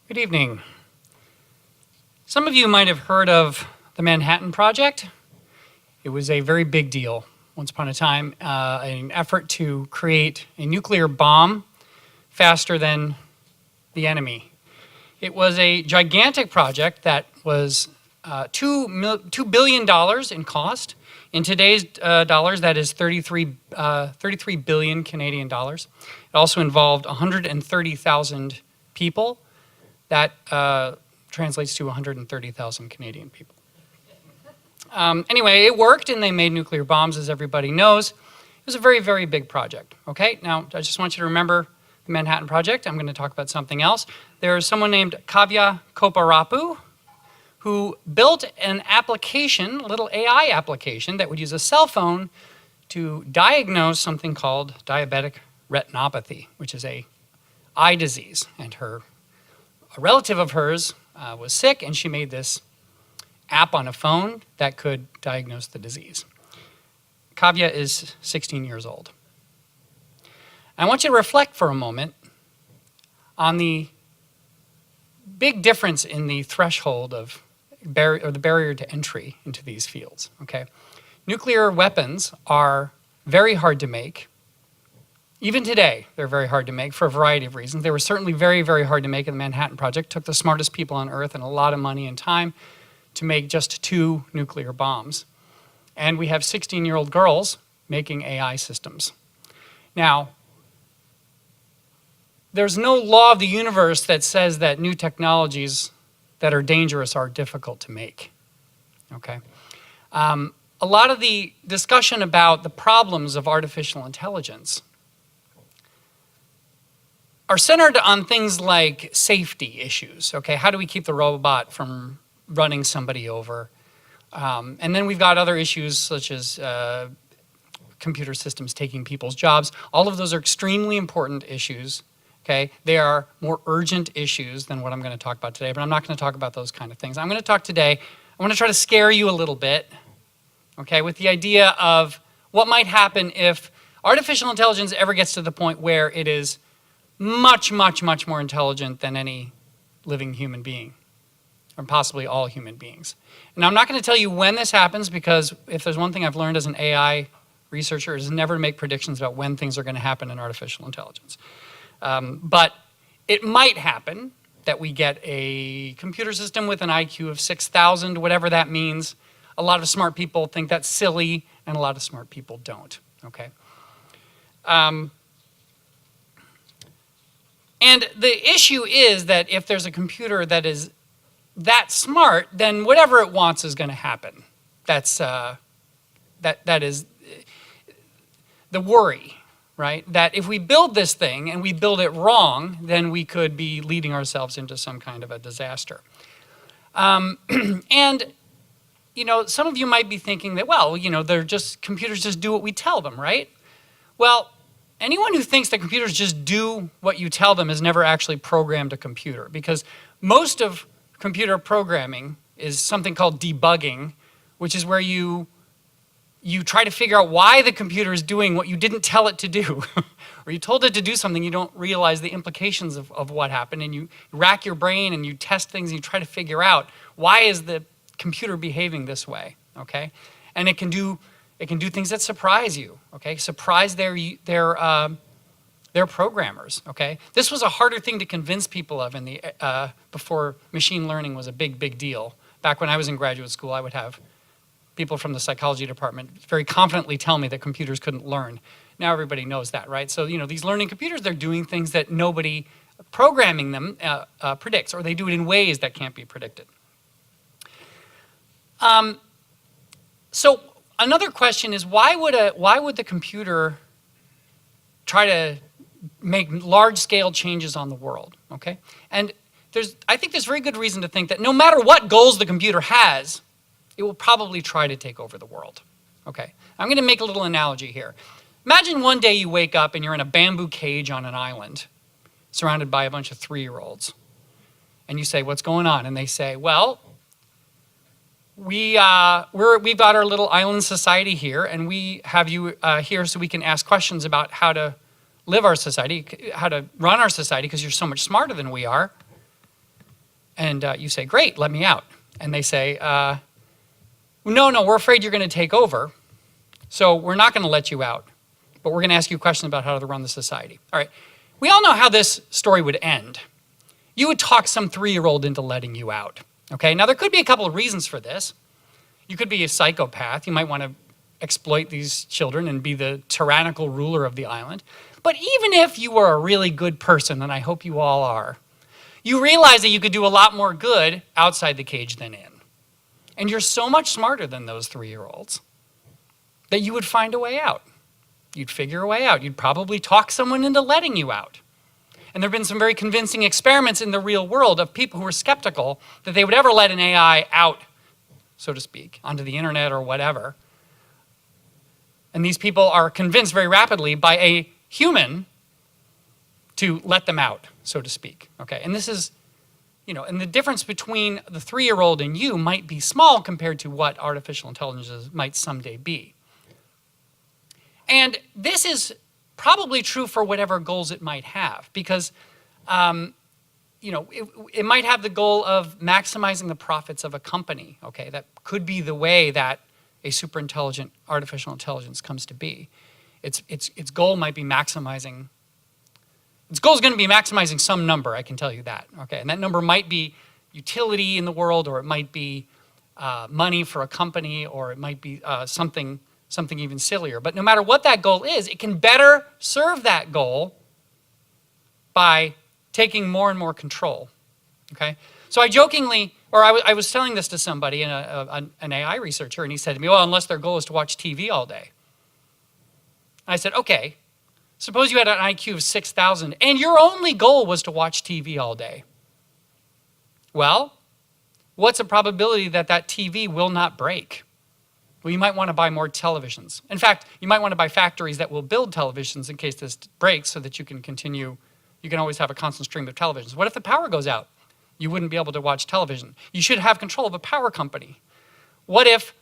Good evening. Some of you might have heard of the Manhattan Project. It was a very big deal once upon a time, an effort to create a nuclear bomb faster than the enemy. It was a gigantic project that was $2 billion in cost. In today's dollars, that is 33 billion Canadian dollars. It also involved 130,000 people. That translates to 130,000 Canadian people. Anyway, it worked and they made nuclear bombs, as everybody knows. It was a very, very big project, okay? Now, I just want you to remember the Manhattan Project. I'm going to talk about something else. There's someone named Kavya Koparapu who built an application, a little AI application that would use a cell phone to diagnose something called diabetic retinopathy, which is a eye disease. And a relative of hers was sick, and she made this app on a phone that could diagnose the disease. Kavya is 16 years old. I want you to reflect for a moment on the big difference in the threshold of the barrier to entry into these fields. Okay, nuclear weapons are very hard to make. Even today, they're very hard to make for a variety of reasons. They were certainly very, very hard to make in the Manhattan Project. It took the smartest people on Earth and a lot of money and time to make just 2 nuclear bombs. And we have 16-year-old girls making AI systems. Now, there's no law of the universe that says that new technologies that are dangerous are difficult to make, okay? A lot of the discussion about the problems of artificial intelligence are centered on things like safety issues, okay? How do we keep the robot from running somebody over? And then we've got other issues such as computer systems taking people's jobs. All of those are extremely important issues, okay? They are more urgent issues than what I'm going to talk about today, but I'm not going to talk about those kind of things. I'm going to talk today, I'm going to try to scare you a little bit, okay, with the idea of what might happen if artificial intelligence ever gets to the point where it is much, much, much more intelligent than any living human being, or possibly all human beings. And I'm not going to tell you when this happens, because if there's one thing I've learned as an AI researcher is never to make predictions about when things are going to happen in artificial intelligence. But it might happen that we get a computer system with an IQ of 6,000, whatever that means. A lot of smart people think that's silly, and a lot of smart people don't, okay? And the issue is that if there's a computer that is that smart, then whatever it wants is going to happen. That's that is the worry, right? That if we build this thing and we build it wrong, then we could be leading ourselves into some kind of a disaster. And you know, some of you might be thinking that, well, you know, computers just do what we tell them, right? Well, anyone who thinks that computers just do what you tell them has never actually programmed a computer, because most of computer programming is something called debugging, which is where you try to figure out why the computer is doing what you didn't tell it to do. Or you told it to do something, you don't realize the implications of what happened, and you rack your brain and you test things and you try to figure out why is the computer behaving this way, okay? And it can do things that surprise you, okay? Surprise their programmers, okay? This was a harder thing to convince people of before machine learning was a big, big deal. Back when I was in graduate school, I would have people from the psychology department very confidently tell me that computers couldn't learn. Now everybody knows that, right? So, you know, these learning computers, they're doing things that nobody programming them predicts, or they do it in ways that can't be predicted. So another question is, why would the computer try to make large-scale changes on the world, okay? And I think there's very good reason to think that no matter what goals the computer has, it will probably try to take over the world, okay? I'm going to make a little analogy here. Imagine one day you wake up and you're in a bamboo cage on an island, surrounded by a bunch of 3-year-olds. And you say, what's going on? And they say, well, we've got our little island society here, and we have you here so we can ask questions about how to live our society, how to run our society, because you're so much smarter than we are. And you say, great, let me out. And they say, no, we're afraid you're going to take over, so we're not going to let you out, but we're going to ask you questions about how to run the society. All right, we all know how this story would end. You would talk some 3-year-old into letting you out. Okay, now there could be a couple of reasons for this. You could be a psychopath. You might want to exploit these children and be the tyrannical ruler of the island. But even if you were a really good person, and I hope you all are, you realize that you could do a lot more good outside the cage than in. And you're so much smarter than those 3-year-olds that you would find a way out. You'd figure a way out. You'd probably talk someone into letting you out. And there have been some very convincing experiments in the real world of people who were skeptical that they would ever let an AI out, so to speak, onto the internet or whatever. And these people are convinced very rapidly by a human to let them out, so to speak. Okay, and this is, and the difference between the 3-year-old and you might be small compared to what artificial intelligences might someday be. And this is probably true for whatever goals it might have, because it might have the goal of maximizing the profits of a company. Okay, that could be the way that a super intelligent artificial intelligence comes to be. Its goal might be maximizing. Its goal is going to be maximizing some number, I can tell you that. Okay, and that number might be utility in the world, or it might be money for a company, or it might be something even sillier. But no matter what that goal is, it can better serve that goal by taking more and more control. Okay, so I jokingly, or I was telling this to somebody, an AI researcher, and he said to me, well, unless their goal is to watch TV all day. I said, okay, suppose you had an IQ of 6,000 and your only goal was to watch TV all day. Well, what's the probability that that TV will not break? Well, you might want to buy more televisions. In fact, you might want to buy factories that will build televisions in case this breaks so that you can continue, you can always have a constant stream of televisions. What if the power goes out? You wouldn't be able to watch television. You should have control of a power company. What if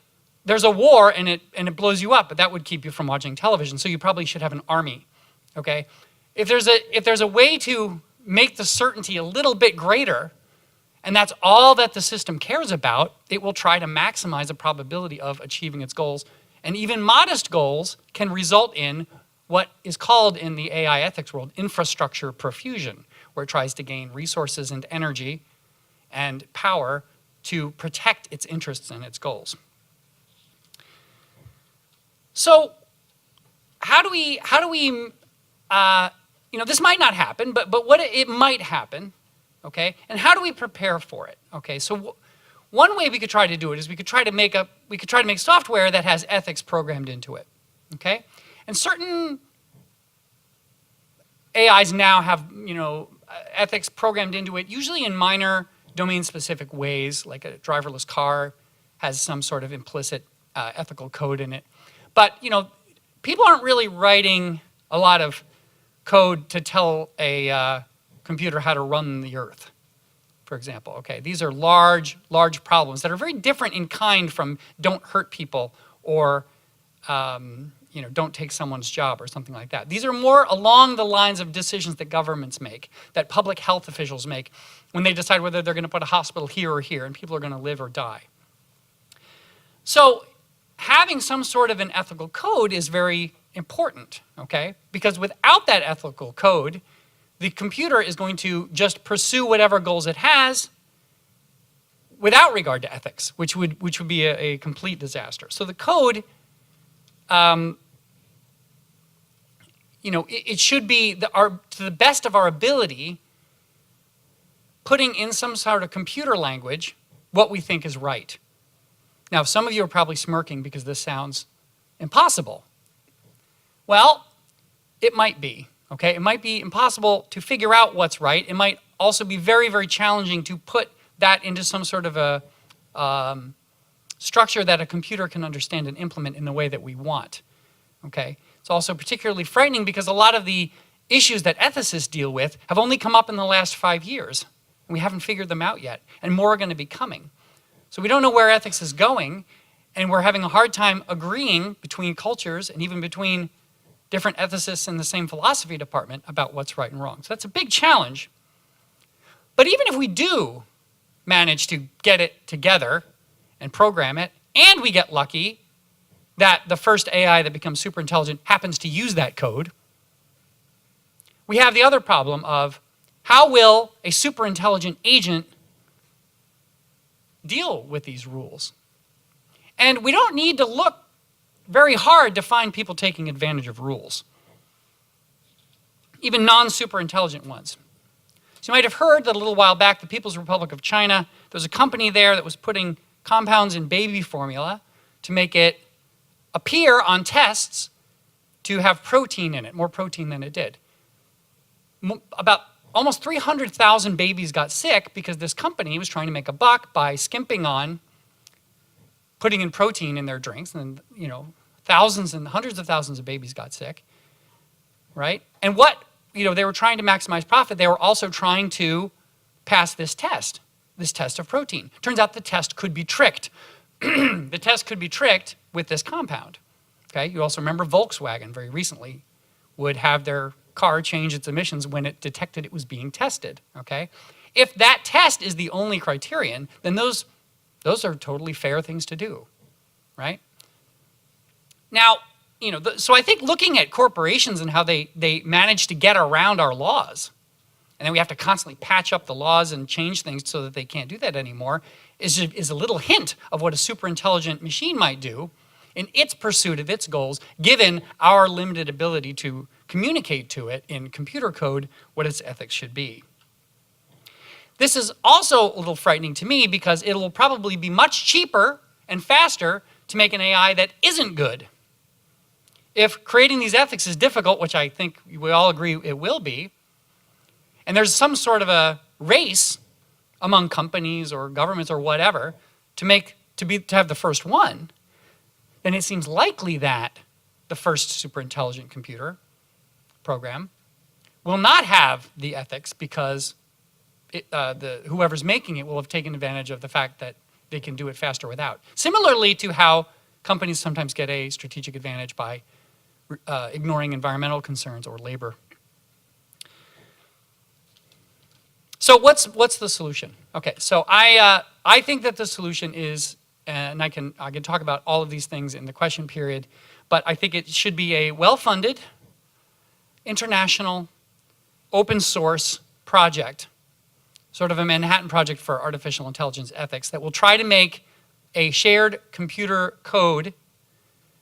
there's a war and it blows you up, but that would keep you from watching television, so you probably should have an army, okay? If there's a way to make the certainty a little bit greater, and that's all that the system cares about, it will try to maximize the probability of achieving its goals. And even modest goals can result in what is called in the AI ethics world infrastructure profusion, where it tries to gain resources and energy and power to protect its interests and its goals. So how do we this might not happen, but what it might happen, okay? And how do we prepare for it? Okay, so one way we could try to do it is we could try to make software that has ethics programmed into it, okay? And certain AIs now have, ethics programmed into it, usually in minor domain-specific ways, like a driverless car has some sort of implicit ethical code in it. But, people aren't really writing a lot of code to tell a computer how to run the Earth, for example. Okay, these are large problems that are very different in kind from don't hurt people or, don't take someone's job or something like that. These are more along the lines of decisions that governments make, that public health officials make when they decide whether they're going to put a hospital here or here and people are going to live or die. So having some sort of an ethical code is very important, okay? Because without that ethical code, the computer is going to just pursue whatever goals it has without regard to ethics, which would be a complete disaster. So the code, it should be to the best of our ability, putting in some sort of computer language what we think is right. Now, some of you are probably smirking because this sounds impossible. Well, it might be, okay? It might be impossible to figure out what's right. It might also be very, very challenging to put that into some sort of a structure that a computer can understand and implement in the way that we want, okay? It's also particularly frightening because a lot of the issues that ethicists deal with have only come up in the last 5 years. And we haven't figured them out yet, and more are going to be coming. So we don't know where ethics is going, and we're having a hard time agreeing between cultures and even between different ethicists in the same philosophy department about what's right and wrong. So that's a big challenge. But even if we do manage to get it together and program it, and we get lucky that the first AI that becomes super intelligent happens to use that code, we have the other problem of how will a super intelligent agent deal with these rules? And we don't need to look very hard to find people taking advantage of rules, even non-super intelligent ones. So you might have heard that a little while back, the People's Republic of China, there was a company there that was putting compounds in baby formula to make it appear on tests to have protein in it, more protein than it did. About almost 300,000 babies got sick because this company was trying to make a buck by skimping on putting in protein in their drinks, and you know, thousands and hundreds of thousands of babies got sick, right? And what, you know, they were trying to maximize profit. They were also trying to pass this test of protein. Turns out the test could be tricked. The test could be tricked with this compound. Okay, you also remember Volkswagen very recently would have their car change its emissions when it detected it was being tested. Okay, if that test is the only criterion, then those are totally fair things to do, right? Now, you know, so I think looking at corporations and how they manage to get around our laws, and then we have to constantly patch up the laws and change things so that they can't do that anymore, is a little hint of what a super intelligent machine might do in its pursuit of its goals, given our limited ability to communicate to it in computer code what its ethics should be. This is also a little frightening to me because it will probably be much cheaper and faster to make an AI that isn't good. If creating these ethics is difficult, which I think we all agree it will be, and there's some sort of a race among companies or governments or whatever to have the first one, then it seems likely that the first super intelligent computer program will not have the ethics because whoever's making it will have taken advantage of the fact that they can do it faster without. Similarly to how companies sometimes get a strategic advantage by ignoring environmental concerns or labor. So what's the solution? Okay, so I think that the solution is, and I can talk about all of these things in the question period, but I think it should be a well-funded, international, open source project, sort of a Manhattan Project for artificial intelligence ethics, that will try to make a shared computer code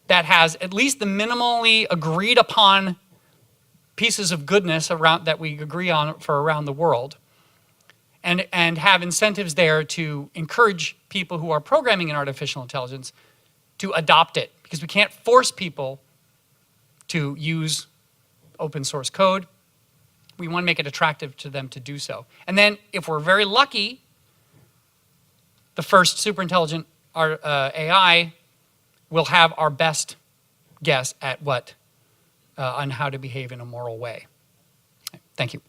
that has at least the minimally agreed upon pieces of goodness around that we agree on for around the world, and have incentives there to encourage people who are programming in artificial intelligence to adopt it, because we can't force people to use open source code. We want to make it attractive to them to do so. And then if we're very lucky, the first super intelligent AI will have our best guess at on how to behave in a moral way. Thank you.